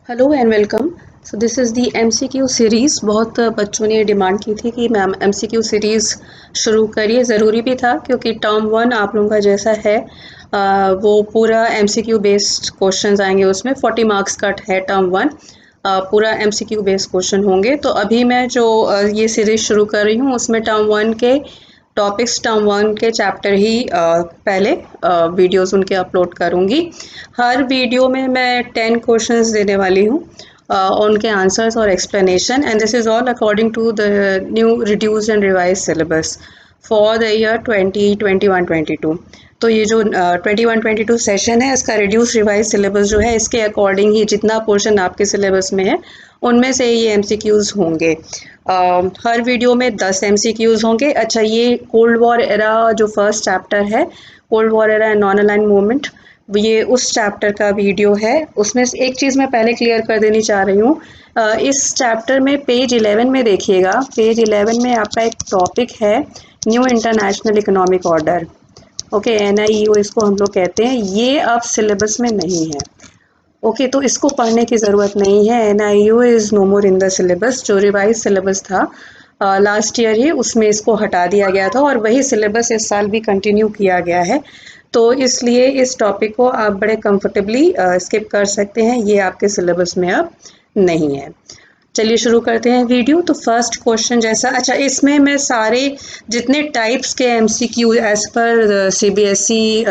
Hello and welcome. So this is the MCQ series. बहुत बच्चों ने डिमांड की थी कि मैम एमसीक्यू सीरीज़ शुरू करिए। ज़रूरी भी था क्योंकि टर्म वन आप लोगों का जैसा है वो पूरा एमसीक्यू बेस्ड क्वेश्चंस आएंगे। उसमें 40 मार्क्स कट है टर्म वन। पूरा एमसीक्यू बेस्ड क्वेश्चन होंगे। तो अभी मैं जो ये सीरीज़ शुरू कर रही हूँ उसमें टर्म वन के टॉपिक्स, टर्म वन के चैप्टर ही पहले वीडियोस उनके अपलोड करूँगी। हर वीडियो में मैं 10 क्वेश्चंस देने वाली हूँ, उनके आंसर्स और explanation, and this is all according to the new reduced and revise syllabus for the year 2021-22। तो ये जो 21-22 सेशन है इसका रिड्यूस रिवाइज सिलेबस जो है इसके अकॉर्डिंग ही जितना पोर्शन आपके सिलेबस में है उनमें से ये एमसीक्यूज़ होंगे। हर वीडियो में 10 एमसीक्यूज़ होंगे। अच्छा, ये कोल्ड वॉर एरा जो फर्स्ट चैप्टर है, cold war era and non aligned movement, ये उस चैप्टर का वीडियो है। उसमें से एक चीज़ मैं पहले क्लियर कर देनी चाह रही हूँ। इस चैप्टर में पेज 11 में देखिएगा, पेज 11 में आपका एक टॉपिक है new international economic order. Okay, NIEO इसको हम लोग कहते हैं। ये अब सिलेबस में नहीं है। ओके, तो इसको पढ़ने की ज़रूरत नहीं है। NIEO is no more in the syllabus. जो रिवाइज सिलेबस था लास्ट ईयर ही, उसमें इसको हटा दिया गया था और वही सिलेबस इस साल भी कंटिन्यू किया गया है। तो इसलिए इस टॉपिक को आप बड़े कंफर्टेबली स्किप कर सकते हैं। ये आपके सिलेबस में अब नहीं है। चलिए शुरू करते हैं वीडियो। तो फर्स्ट क्वेश्चन जैसा, अच्छा, इसमें मैं सारे जितने टाइप्स के एमसीक्यू एज पर CBSE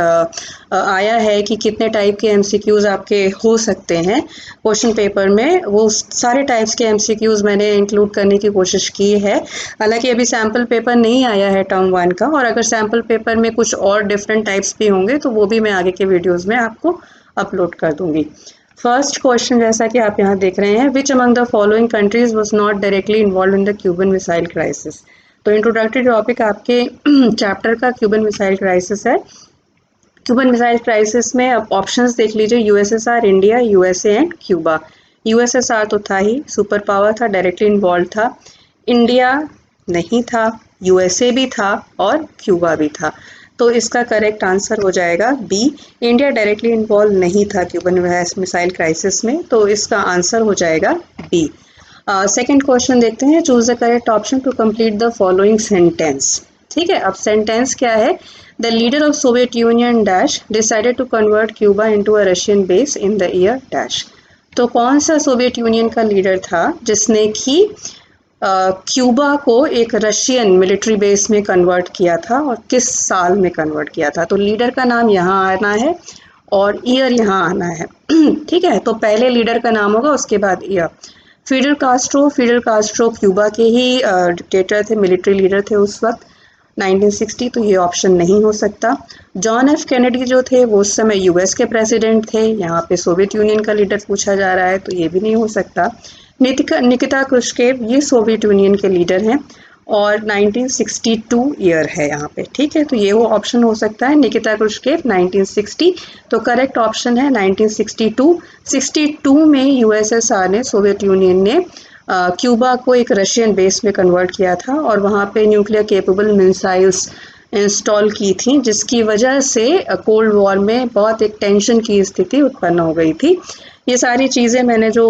आया है कि कितने टाइप के एमसीक्यूज़ आपके हो सकते हैं क्वेश्चन पेपर में, वो सारे टाइप्स के एमसीक्यूज़ मैंने इंक्लूड करने की कोशिश की है। हालांकि अभी सैम्पल पेपर नहीं आया है टर्म वन का, और अगर सैम्पल पेपर में कुछ और डिफरेंट टाइप्स भी होंगे तो वो भी मैं आगे के वीडियोज़ में आपको अपलोड कर दूँगी। फर्स्ट क्वेश्चन जैसा कि आप यहाँ देख रहे हैं, विच among the following countries was not directly involve in the Cuban missile crisis. तो इंट्रोडक्टरी टॉपिक आपके चैप्टर का क्यूबन मिसाइल क्राइसिस है। क्यूबन मिसाइल क्राइसिस में अब ऑप्शंस देख लीजिए, USSR, India, USA and Cuba. USSR तो था ही, सुपर पावर था, डायरेक्टली इन्वॉल्व था। इंडिया नहीं था, USA भी था और क्यूबा भी था। तो इसका करेक्ट आंसर हो जाएगा बी। इंडिया डायरेक्टली इन्वॉल्व नहीं था क्यूबन मिसाइल क्राइसिस में, तो इसका आंसर हो जाएगा बी। सेकेंड क्वेश्चन देखते हैं, choose the correct option to complete the following sentence. ठीक है, अब सेंटेंस क्या है? The leader of Soviet Union dash decided to convert Cuba into a Russian base in the year dash. तो कौन सा सोवियत यूनियन का लीडर था जिसने कि क्यूबा को एक रशियन मिलिट्री बेस में कन्वर्ट किया था, और किस साल में कन्वर्ट किया था? तो लीडर का नाम यहाँ आना है और ईयर यहाँ आना है। ठीक है, तो पहले लीडर का नाम होगा, उसके बाद ईयर। फिडल कास्ट्रो क्यूबा के ही डिक्टेटर थे, मिलिट्री लीडर थे उस वक्त, 1960, तो ये ऑप्शन नहीं हो सकता। जॉन एफ कैनेडी जो थे वो उस समय US के प्रेसिडेंट थे, यहाँ पे सोवियत यूनियन का लीडर पूछा जा रहा है, तो ये भी नहीं हो सकता। निकिता क्रुश्चेव ये सोवियत यूनियन के लीडर हैं और 1962 ईयर है यहाँ पे। ठीक है, तो ये वो ऑप्शन हो सकता है, निकिता क्रुश्चेव 1960। तो करेक्ट ऑप्शन है 1962। 62 में USSR ने, सोवियत यूनियन ने क्यूबा को एक रशियन बेस में कन्वर्ट किया था और वहाँ पे न्यूक्लियर केपेबल मिसाइल्स इंस्टॉल की थी, जिसकी वजह से कोल्ड वॉर में बहुत एक टेंशन की स्थिति उत्पन्न हो गई थी। ये सारी चीज़ें मैंने जो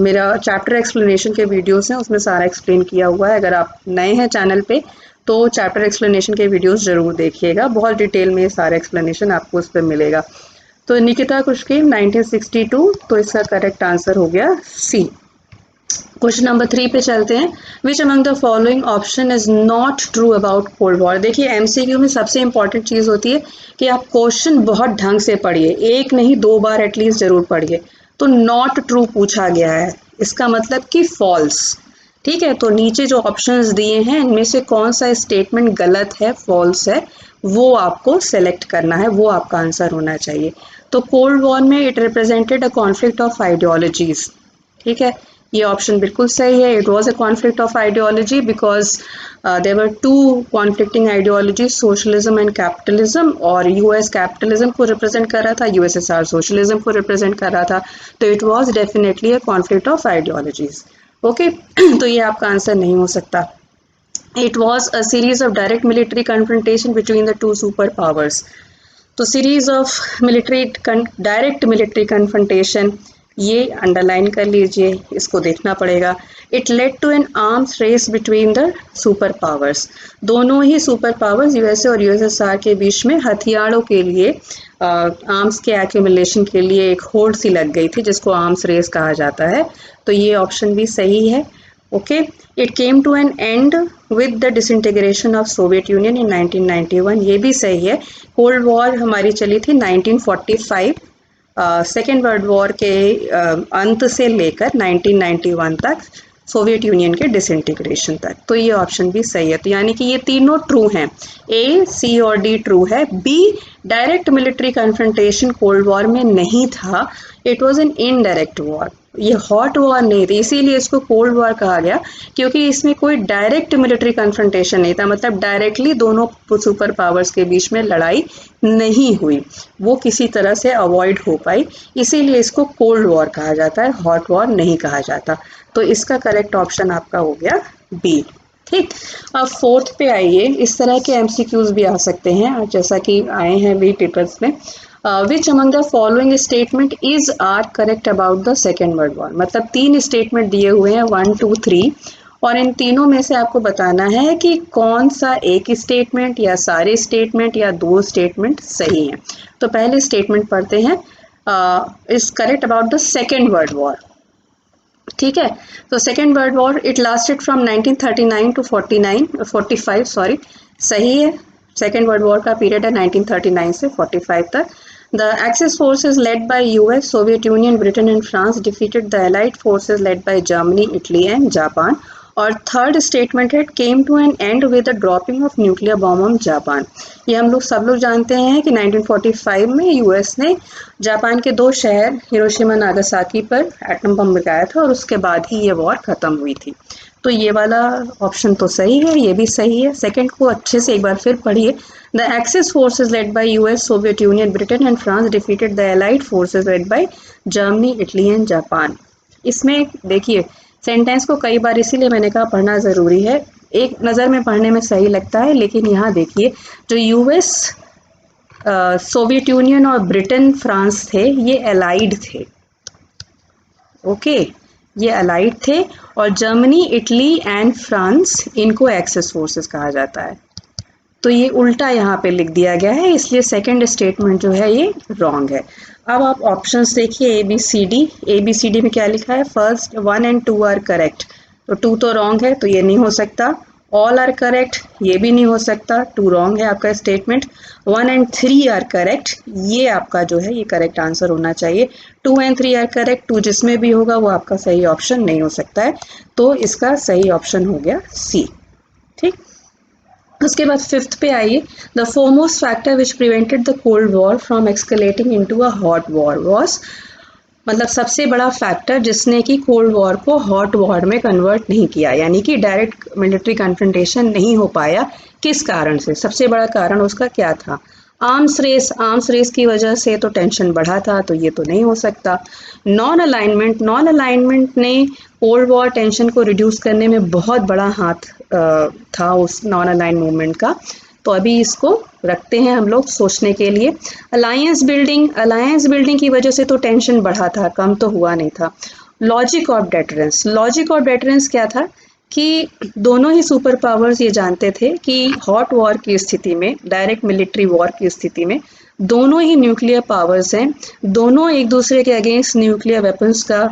मेरा चैप्टर एक्सप्लेनेशन के वीडियोस हैं उसमें सारा एक्सप्लेन किया हुआ है। अगर आप नए हैं चैनल पे तो चैप्टर एक्सप्लेनेशन के वीडियोस ज़रूर देखिएगा, बहुत डिटेल में सारा एक्सप्लेनेशन आपको उस पर मिलेगा। तो निकिता क्रुश्चेव 1962, तो इसका करेक्ट आंसर हो गया सी। क्वेश्चन नंबर 3 पे चलते हैं। विच among the following option is not true about cold war. देखिए, MCQ में सबसे इंपॉर्टेंट चीज़ होती है कि आप क्वेश्चन बहुत ढंग से पढ़िए, एक नहीं 2 बार एटलीस्ट जरूर पढ़िए। तो नॉट ट्रू पूछा गया है, इसका मतलब कि फॉल्स। ठीक है, तो नीचे जो ऑप्शंस दिए हैं इनमें से कौन सा स्टेटमेंट गलत है, फॉल्स है, वो आपको सेलेक्ट करना है, वो आपका आंसर होना चाहिए। तो कोल्ड वॉर में it represented a conflict of ideologies. ठीक है, ये ऑप्शन बिल्कुल सही है। It was a conflict of ideology because there were 2 conflicting ideology, socialism and capitalism, और US कैपिटलिज्म को रिप्रेजेंट कर रहा था, USSR सोशलिज्म को रिप्रेजेंट कर रहा था। तो it was definitely a conflict of ideologies. Okay, तो ये आपका आंसर नहीं हो सकता। It was a series of direct military confrontation between the two superpowers. तो series of direct military confrontation ये अंडरलाइन कर लीजिए, इसको देखना पड़ेगा। It led to an arms race between the super powers. दोनों ही सुपर पावर्स यूएसए और यूएसएसआर के बीच में हथियारों के लिए, आर्म्स के एक्यूमुलेशन के लिए एक होड़ सी लग गई थी, जिसको आर्म्स रेस कहा जाता है। तो ये ऑप्शन भी सही है। Okay, it came to an end with the disintegration of Soviet Union in 1991, ये भी सही है। कोल्ड वॉर हमारी चली थी 1945, सेकेंड वर्ल्ड वॉर के अंत से लेकर 1991 तक, सोवियत यूनियन के डिसइंटीग्रेशन तक। तो ये ऑप्शन भी सही है। तो यानी कि ये तीनों ट्रू हैं, ए, सी और डी ट्रू है। B, direct military confrontation cold war में नहीं था, it was an indirect war, ये हॉट वॉर नहीं थी, इसीलिए इसको कोल्ड वॉर कहा गया, क्योंकि इसमें कोई डायरेक्ट मिलिट्री कन्फ्रंटेशन नहीं था, मतलब डायरेक्टली दोनों सुपर पावर्स के बीच में लड़ाई नहीं हुई, वो किसी तरह से अवॉइड हो पाई, इसीलिए इसको कोल्ड वॉर कहा जाता है, हॉट वॉर नहीं कहा जाता। तो इसका करेक्ट ऑप्शन आपका हो गया बी। ठीक, अब फोर्थ पे आइए। इस तरह के एमसीक्यूज भी आ सकते हैं, जैसा कि आए हैं भी पेपर्स में। Which among the following statement is are correct about the second world war. मतलब 3 स्टेटमेंट दिए हुए हैं, 1, 2, 3, और इन तीनों में से आपको बताना है कि कौन सा एक स्टेटमेंट या सारे स्टेटमेंट या 2 स्टेटमेंट सही हैं। तो पहले स्टेटमेंट पढ़ते हैं, is correct about the second world war. ठीक है, तो second world war it lasted from 1939 to 45, sorry, सही है। सेकेंड वर्ल्ड वॉर का पीरियड है 1939 से 45 तक। The axis forces led by US, Soviet Union, Britain and France defeated the allied forces led by Germany, Italy and Japan. और third statement है, came to an end with the dropping of nuclear bomb on Japan. ये हम लोग सब लोग जानते हैं कि 1945 में यूएस ने जापान के 2 शहर हिरोशिमा नागासाकी पर एटम बम गिराया था, और उसके बाद ही ये वॉर खत्म हुई थी। तो ये वाला ऑप्शन तो सही है, ये भी सही है। सेकंड को अच्छे से एक बार फिर पढ़िए। The axis forces led by US, Soviet Union, Britain and France defeated the allied forces led by Germany, Italy and Japan. इसमें देखिए सेंटेंस को कई बार इसीलिए मैंने कहा पढ़ना ज़रूरी है, एक नज़र में पढ़ने में सही लगता है, लेकिन यहाँ देखिए जो यूएस, सोवियत यूनियन और ब्रिटेन फ्रांस थे, ये एलाइड थे। ओके, ये अलाइड थे, और जर्मनी, इटली एंड फ्रांस, इनको एक्सेस फोर्सेस कहा जाता है। तो ये उल्टा यहाँ पे लिख दिया गया है, इसलिए सेकंड स्टेटमेंट जो है ये रॉन्ग है। अब आप ऑप्शंस देखिए, A B C D. A B C D में क्या लिखा है, फर्स्ट 1 एंड 2 आर करेक्ट, तो 2 तो रॉन्ग है, तो ये नहीं हो सकता। ऑल आर करेक्ट, ये भी नहीं हो सकता, 2 रॉन्ग है आपका स्टेटमेंट। 1 एंड 3 आर करेक्ट, ये आपका जो है ये करेक्ट आंसर होना चाहिए। 2 एंड 3 आर करेक्ट, 2 जिसमें भी होगा वो आपका सही ऑप्शन नहीं हो सकता है, तो इसका सही ऑप्शन हो गया सी। ठीक, उसके बाद फिफ्थ पे आइए। The foremost factor which prevented the cold war from escalating into a hot war was, मतलब सबसे बड़ा फैक्टर जिसने कि कोल्ड वॉर को हॉट वॉर में कन्वर्ट नहीं किया, यानी कि डायरेक्ट मिलिट्री कन्फ्रंटेशन नहीं हो पाया, किस कारण से, सबसे बड़ा कारण उसका क्या था, आर्म्स रेस। आर्म्स रेस की वजह से तो टेंशन बढ़ा था, तो ये तो नहीं हो सकता। नॉन अलाइनमेंट, नॉन अलाइनमेंट ने कोल्ड वॉर टेंशन को रिड्यूस करने में बहुत बड़ा हाथ था उस नॉन अलाइन मूवमेंट का, तो अभी इसको रखते हैं हम लोग सोचने के लिए। अलायंस बिल्डिंग, अलायंस बिल्डिंग की वजह से तो टेंशन बढ़ा था, कम तो हुआ नहीं था। Logic of deterrence, logic of deterrence क्या था कि दोनों ही सुपर पावर्स ये जानते थे कि हॉट वॉर की स्थिति में, डायरेक्ट मिलिट्री वॉर की स्थिति में, दोनों ही न्यूक्लियर पावर्स हैं, दोनों एक दूसरे के अगेंस्ट न्यूक्लियर वेपन्स का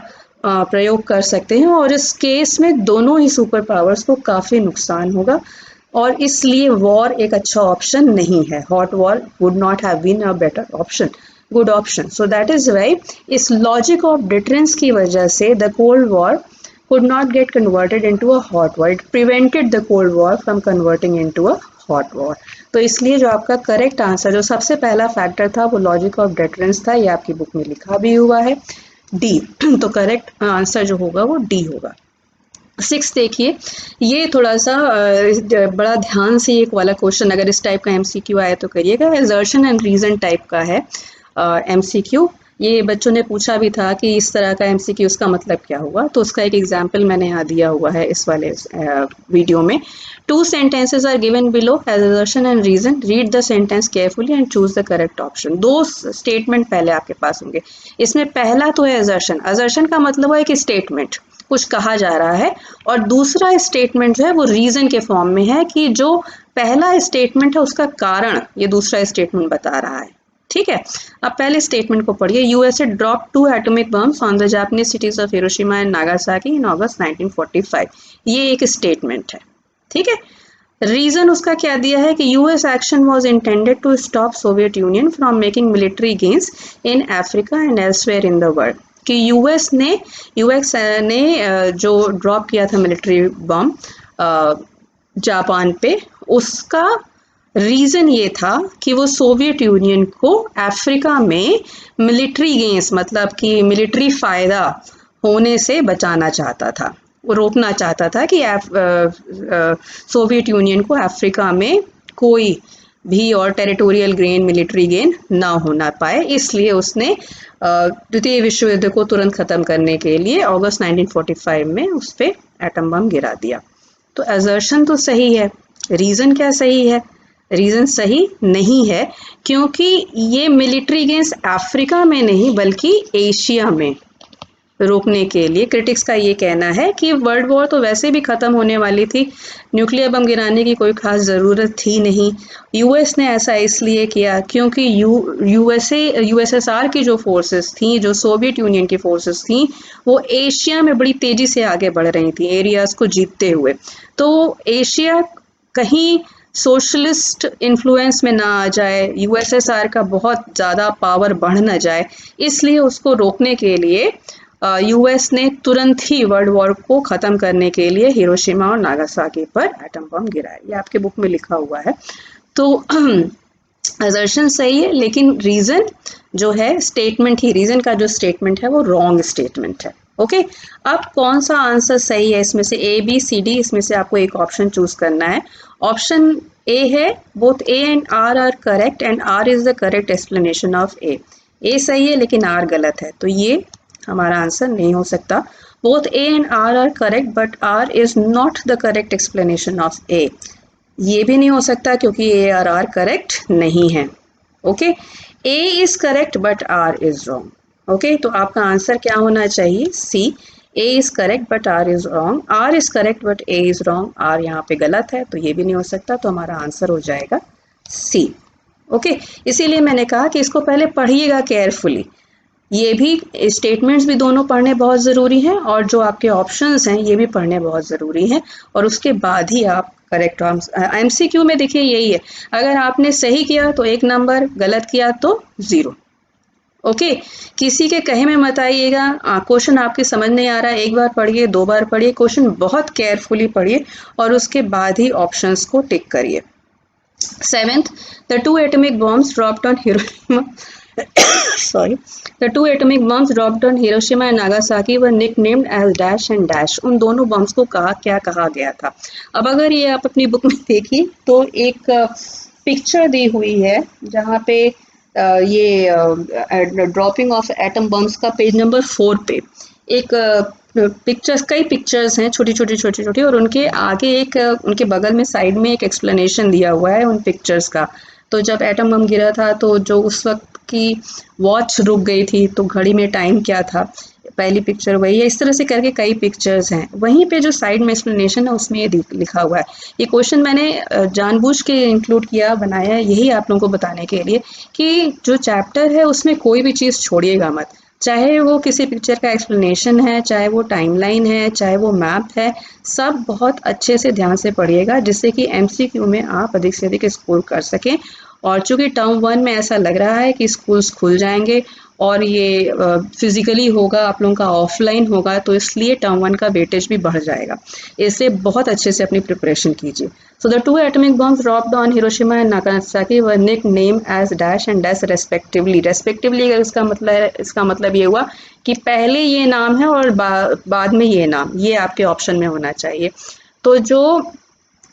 प्रयोग कर सकते हैं, और इस केस में दोनों ही सुपर पावर्स को काफ़ी नुकसान होगा, और इसलिए वॉर एक अच्छा ऑप्शन नहीं है। Hot war would not have been a better option, good option. So that is why इस लॉजिक ऑफ डिटरेंस की वजह से the cold war could not get converted into a hot war. It prevented the Cold War from converting into a hot war. तो इसलिए जो आपका correct answer, जो सबसे पहला फैक्टर था, वो लॉजिक ऑफ डेटरेंस था, ये आपकी बुक में लिखा भी हुआ है, डी। तो करेक्ट आंसर जो होगा वो डी होगा। 6 देखिए, ये थोड़ा सा बड़ा ध्यान से एक वाला क्वेश्चन, अगर इस टाइप का एमसीक्यू आया तो करिएगा। एजर्शन एंड रीजन टाइप का है एमसीक्यू। ये बच्चों ने पूछा भी था कि इस तरह का एमसीक्यू उसका मतलब क्या हुआ, तो उसका एक एग्जाम्पल मैंने यहाँ दिया हुआ है इस वाले वीडियो में। 2 sentences are given below as assertion and reason. Read the sentence carefully and choose the correct option. 2 statement पहले आपके पास होंगे। इसमें पहला तो है assertion। assertion का मतलब है कि स्टेटमेंट, कुछ कहा जा रहा है, और दूसरा स्टेटमेंट जो है वो रीजन के फॉर्म में है कि जो पहला स्टेटमेंट है उसका कारण ये दूसरा स्टेटमेंट बता रहा है। ठीक है, अब पहले स्टेटमेंट को पढ़िए। USA drop 2 atomic bombs on the Japanese cities of Hiroshima and Nagasaki in August 1945। ये एक स्टेटमेंट है। ठीक है, रीजन उसका क्या दिया है कि US action was intended to stop Soviet Union from making military gains in Africa and elsewhere in the world. कि यूएस ने जो ड्रॉप किया था मिलिट्री बम जापान पे, उसका रीजन ये था कि वो सोवियत यूनियन को अफ्रीका में मिलिट्री गेन्स मतलब कि मिलिट्री फायदा होने से बचाना चाहता था, वो रोकना चाहता था कि सोवियत यूनियन को अफ्रीका में कोई भी और टेरिटोरियल गेन मिलिट्री गेन ना होना पाए। इसलिए उसने द्वितीय विश्व युद्ध को तुरंत खत्म करने के लिए अगस्त 1945 में उस पर एटम बम गिरा दिया। तो असर्शन तो सही है, रीजन क्या सही है? रीजन सही नहीं है, क्योंकि ये मिलिट्री गेन्स अफ्रीका में नहीं बल्कि एशिया में रोकने के लिए। क्रिटिक्स का ये कहना है कि वर्ल्ड वॉर तो वैसे भी ख़त्म होने वाली थी, न्यूक्लियर बम गिराने की कोई ख़ास ज़रूरत थी नहीं। यूएस ने ऐसा इसलिए किया क्योंकि यूएसएसआर की जो फोर्सेस थी, जो सोवियत यूनियन की फोर्सेस थी, वो एशिया में बड़ी तेज़ी से आगे बढ़ रही थी एरियाज़ को जीतते हुए। तो एशिया कहीं सोशलिस्ट इन्फ्लुएंस में ना आ जाए, यूएसएसआर का बहुत ज़्यादा पावर बढ़ ना जाए, इसलिए उसको रोकने के लिए यूएस ने तुरंत ही वर्ल्ड वॉर को ख़त्म करने के लिए हिरोशिमा और नागासाकी पर एटम बम गिराया। ये आपके बुक में लिखा हुआ है। तो असर्शन सही है, लेकिन रीज़न जो है स्टेटमेंट ही, रीज़न का जो स्टेटमेंट है वो रॉन्ग स्टेटमेंट है। ओके, अब कौन सा आंसर सही है इसमें से? ए बी सी डी, इसमें से आपको एक ऑप्शन चूज करना है। ऑप्शन ए है both A and R correct and R is the correct explanation of A. A सही है लेकिन आर गलत है, तो ये हमारा आंसर नहीं हो सकता। Both A and R correct but R is not the correct explanation of A. ये भी नहीं हो सकता क्योंकि ए और आर करेक्ट नहीं है। Okay, A is correct but R is wrong. Okay, तो आपका आंसर क्या होना चाहिए? C, A is correct but R is wrong. R is correct but A is wrong, R यहाँ पे गलत है, तो ये भी नहीं हो सकता, तो हमारा आंसर हो जाएगा सी। ओके, इसीलिए मैंने कहा कि इसको पहले पढ़िएगा केयरफुली। ये भी स्टेटमेंट्स भी दोनों पढ़ने बहुत ज़रूरी हैं, और जो आपके ऑप्शंस हैं ये भी पढ़ने बहुत ज़रूरी हैं, और उसके बाद ही आप करेक्ट एमसीक्यू में देखिए यही है, अगर आपने सही किया तो 1 नंबर, गलत किया तो 0। ओके, किसी के कहे में मत आइएगा। क्वेश्चन आपके समझ नहीं आ रहा है, 1 बार पढ़िए, 2 बार पढ़िए, क्वेश्चन बहुत केयरफुली पढ़िए और उसके बाद ही ऑप्शंस को टिक करिए। 7th, the 2 atomic bombs dropped on Hiroshima sorry, the 2 atomic bombs dropped on Hiroshima and Nagasaki were nicknamed as dash and dash। उन दोनों बम्स को क्या कहा गया था? अब अगर ये आप अपनी बुक में देखिए तो एक पिक्चर दी हुई है जहाँ पे ये ड्रॉपिंग ऑफ एटम बम्स का पेज नंबर 4 पे एक पिक्चर्स, कई पिक्चर्स हैं छोटी छोटी, और उनके आगे एक, उनके बगल में साइड में एक एक्सप्लेनेशन दिया हुआ है उन पिक्चर्स का। तो जब एटम बम गिरा था तो जो उस वक्त की वॉच रुक गई थी, तो घड़ी में टाइम क्या था, पहली पिक्चर वही है। इस तरह से करके कई पिक्चर्स हैं। वहीं पे जो साइड में एक्सप्लेनेशन है उसमें ये लिखा हुआ है। ये क्वेश्चन मैंने जानबूझ के इंक्लूड किया, बनाया, यही आप लोगों को बताने के लिए कि जो चैप्टर है उसमें कोई भी चीज़ छोड़िएगा मत, चाहे वो किसी पिक्चर का एक्सप्लेनेशन है, चाहे वो टाइमलाइन है, चाहे वो मैप है, सब बहुत अच्छे से ध्यान से पढ़िएगा, जिससे कि एमसीक्यू में आप अधिक से अधिक स्कोर कर सकें। और चूंकि टर्म 1 में ऐसा लग रहा है कि स्कूल्स खुल जाएंगे और ये फिजिकली होगा, आप लोगों का ऑफलाइन होगा, तो इसलिए टर्म 1 का वेटेज भी बढ़ जाएगा। इसलिए बहुत अच्छे से अपनी प्रिपरेशन कीजिए। So the 2 atomic bombs dropped on Hiroshima and Nagasaki were nickname as dash and dash respectively. Respectively अगर इसका मतलब ये हुआ कि पहले ये नाम है और बाद में ये नाम, ये आपके ऑप्शन में होना चाहिए। तो जो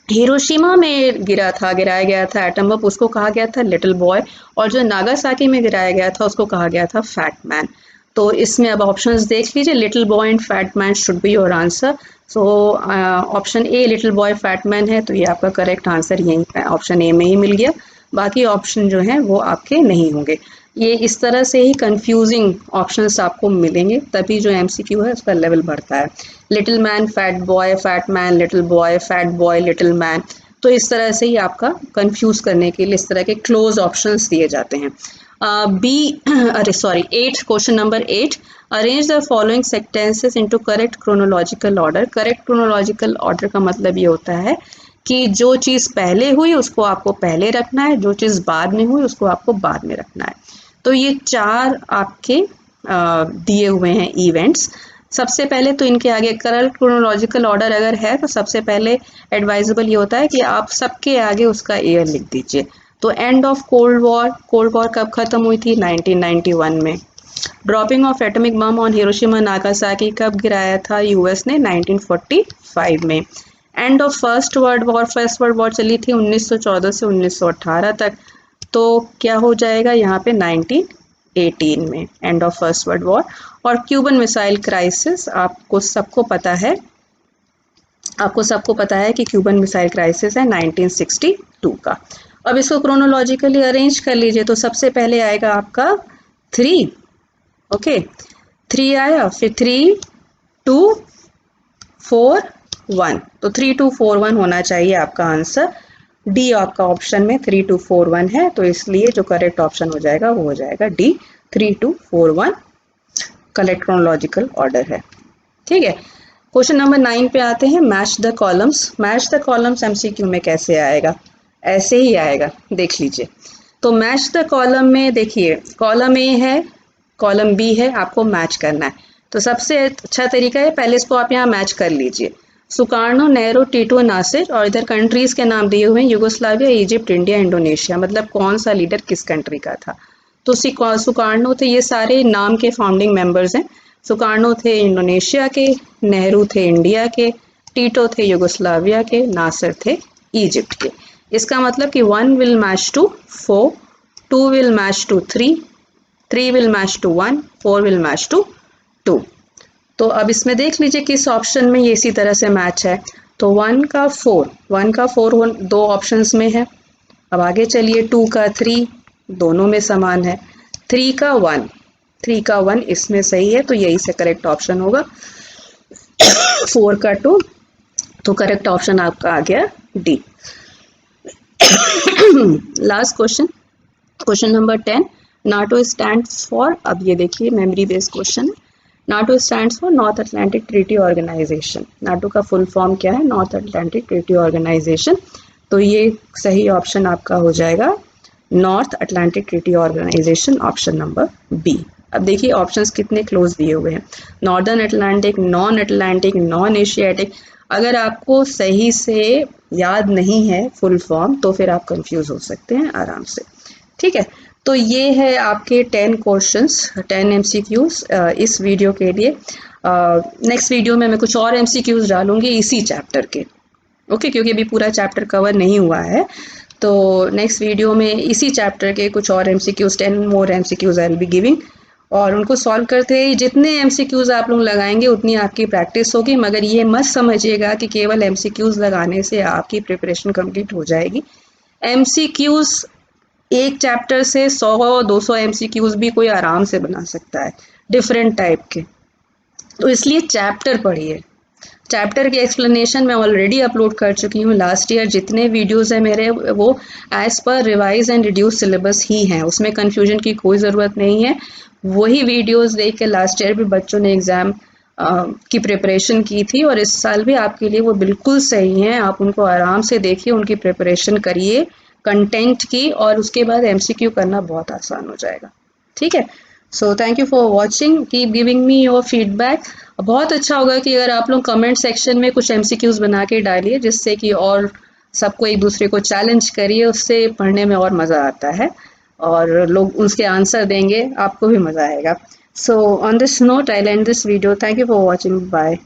हिरोशिमा में गिराया गया था एटम बम, उसको कहा गया था लिटिल बॉय, और जो नागासाकी में गिराया गया था उसको कहा गया था फैट मैन। तो इसमें अब ऑप्शंस देख लीजिए, little boy and fat man should be your answer. So option a little boy fat man है, तो ये आपका करेक्ट आंसर यही ऑप्शन ए में ही मिल गया। बाकी ऑप्शन जो हैं वो आपके नहीं होंगे। ये इस तरह से ही कंफ्यूजिंग ऑप्शंस आपको मिलेंगे, तभी जो एमसीक्यू है उसका लेवल बढ़ता है। Little man fat man little boy little man, तो इस तरह से ही आपका कंफ्यूज करने के लिए इस तरह के क्लोज ऑप्शंस दिए जाते हैं। बी अरे sorry 8, question number 8, arrange the following sentences into correct chronological order. Correct chronological order का मतलब ये होता है कि जो चीज़ पहले हुई उसको आपको पहले रखना है, जो चीज़ बाद में हुई उसको आपको बाद में रखना है। तो ये 4 आपके दिए हुए हैं इवेंट्स। सबसे पहले तो इनके आगे करेक्ट क्रोनोलॉजिकल ऑर्डर अगर है तो सबसे पहले एडवाइजेबल ये होता है कि आप सबके आगे उसका ईयर लिख दीजिए। तो एंड ऑफ कोल्ड वॉर कब खत्म हुई थी? 1991 में। Dropping of atomic bomb on Hiroshima Nagasaki कब गिराया था यूएस ने? 1945 में। End of first world war चली थी 1914 से 1918 तक, तो क्या हो जाएगा यहाँ पे? 1918 में end of first world war. और क्यूबन मिसाइल क्राइसिस आपको सबको पता है कि क्यूबन मिसाइल क्राइसिस है 1962 का। अब इसको क्रोनोलॉजिकली अरेंज कर लीजिए, तो सबसे पहले आएगा आपका 3, ओके 3 आया, फिर 3 2 4 1, तो 3 2 4 1 होना चाहिए आपका आंसर। डी आपका ऑप्शन में 3 2 4 1 है, तो इसलिए जो करेक्ट ऑप्शन हो जाएगा वो हो जाएगा डी, 3 2 4 1 करेक्ट क्रोनोलॉजिकल ऑर्डर है। ठीक है, क्वेश्चन नंबर 9 पे आते हैं। Match the columns. Match the columns MCQ में कैसे आएगा? ऐसे ही आएगा, देख लीजिए। तो मैच द कॉलम में देखिए, कॉलम ए है, कॉलम बी है, आपको मैच करना है। तो सबसे अच्छा तरीका है, पहले इसको आप यहाँ मैच कर लीजिए। सुकार्नो, नेहरू, टीटो, नासिर, और इधर कंट्रीज के नाम दिए हुए हैं, यूगोस्लाविया, इजिप्ट, इंडिया, इंडोनेशिया, मतलब कौन सा लीडर किस कंट्री का था। तो सुकार्नो थे, ये सारे नाम के फाउंडिंग मेंबर्स हैं। सुकार्नो थे इंडोनेशिया के, नेहरू थे इंडिया के, टीटो थे यूगोस्लाविया के, नासिर थे इजिप्ट के। इसका मतलब कि 1 will match to 4, 2 will match to 3, 3 will match to 1, 4 will match to 2। तो अब इसमें देख लीजिए किस ऑप्शन में ये इसी तरह से मैच है। तो 1 का 4 दो ऑप्शंस में है। अब आगे चलिए, 2 का 3 दोनों में समान है, 3 का 1 इसमें सही है, तो यही से करेक्ट ऑप्शन होगा। 4 का 2, तो करेक्ट ऑप्शन आपका आ गया D. Last question number 10, NATO stands for, अब ये देखिए मेमोरी बेस्ड क्वेश्चन है। NATO stands for North Atlantic Treaty Organization. NATO का फुल फॉर्म क्या है? North Atlantic Treaty Organization. तो ये सही ऑप्शन आपका हो जाएगा North Atlantic Treaty Organization, option number B. अब देखिए ऑप्शंस कितने क्लोज दिए हुए हैं, Northern Atlantic, non Atlantic, non Asiatic. अगर आपको सही से याद नहीं है फुल फॉर्म तो फिर आप कंफ्यूज हो सकते हैं आराम से। ठीक है, तो ये है आपके 10 क्वेश्चंस, 10 एमसीक्यूज इस वीडियो के लिए। नेक्स्ट वीडियो में मैं कुछ और एमसीक्यूज डालूंगी इसी चैप्टर के, ओके, क्योंकि अभी पूरा चैप्टर कवर नहीं हुआ है। तो नेक्स्ट वीडियो में इसी चैप्टर के कुछ और MCQs, 10 more MCQs I will be giving, और उनको सॉल्व करते ही जितने एमसीक्यूज आप लोग लगाएंगे उतनी आपकी प्रैक्टिस होगी। मगर ये मत समझिएगा कि केवल एमसीक्यूज लगाने से आपकी प्रिपरेशन कंप्लीट हो जाएगी। एमसीक्यूज एक चैप्टर से 100-200 एमसीक्यूज भी कोई आराम से बना सकता है, डिफरेंट टाइप के। तो इसलिए चैप्टर पढ़िए। चैप्टर के एक्सप्लेनेशन मैं ऑलरेडी अपलोड कर चुकी हूँ लास्ट ईयर। जितने वीडियोस हैं मेरे वो as per revise and reduce syllabus ही हैं, उसमें कन्फ्यूजन की कोई ज़रूरत नहीं है। वही वीडियोस देख के लास्ट ईयर भी बच्चों ने एग्ज़ाम की प्रिपरेशन की थी, और इस साल भी आपके लिए वो बिल्कुल सही हैं। आप उनको आराम से देखिए, उनकी प्रिपरेशन करिए कंटेंट की, और उसके बाद एमसीक्यू करना बहुत आसान हो जाएगा। ठीक है, so thank you for watching, keep giving me your feedback. बहुत अच्छा होगा कि अगर आप लोग कमेंट सेक्शन में कुछ एमसीक्यूज बना के डालिए, जिससे कि और सबको एक दूसरे को चैलेंज करिए, उससे पढ़ने में और मज़ा आता है, और लोग उसके आंसर देंगे, आपको भी मज़ा आएगा। So on this note I end this video, thank you for watching, bye.